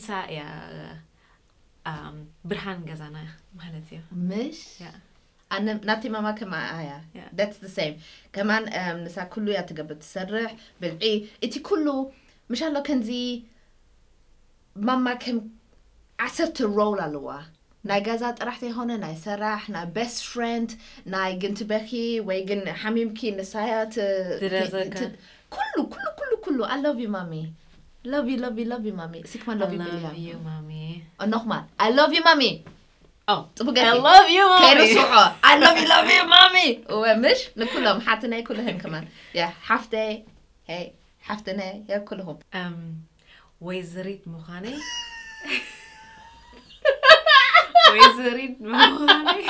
نسا يا برهان جزانا مالتي مش أنا ناتي ماما كمان آية that's the same كمان نسا كله يتقبل تسرح بالعي إتي كله مش الله كنزي ماما كم عصرت الرول على ناي جازات رحتي هون ناي سرح ناي best friend ناي جنت بخي ويجن حميمكي نسايات كله I love you mommy love you mommy سيكمان love you بليا love you mommy نخمال I love you mommy I love you mommy كيرسوعة I love you mommy ومش نكلهم حتى كلهم كمان يا حفتة هاي حفتنا يا كلهم ويزريت مخاني ويزريت مخاني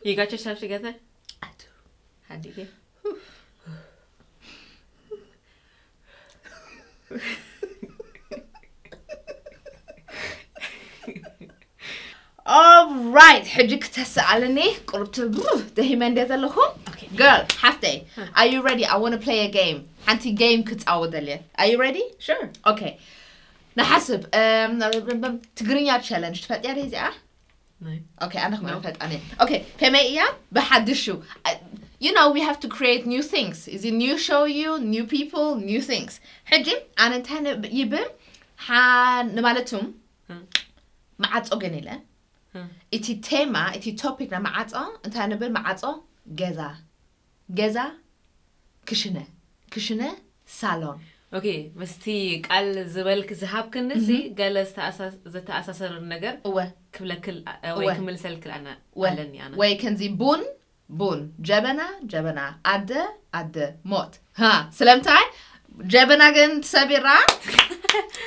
You got yourself together? I do. How do you? All right. حجك تسألني قربت دهيما ندزل لكم. Okay. Girl, half day. Are you ready? I want to play a game. أنتي game كتعود عليه. Are you ready? Sure. Okay. نحسب تقرينيا challenge تفضي عليه زي No. Okay, أنا خمر فات أنا. Okay, كم إياه بحدشوا. You know we have to create new things. Is it new show you new people new things. حجي أنا انتهنا يبم نمالتهم معات أغنيله. إتي تيما إتي topic نا معات انتهنا بل معات جزا كشنة salon. Okay, مستي قال زبالك ذهب كنسي قال أساسر النجار. كل ويكمل سلك أنا علني أنا. ويكنزي بون جبنا عد موت. ها سلامتاي جبنا جن سبيرا.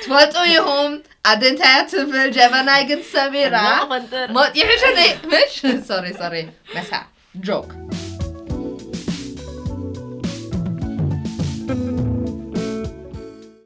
تفوتوا يوم عدين تفل جبنا جن سبيرا. موت يحشني مش sorry مسح joke.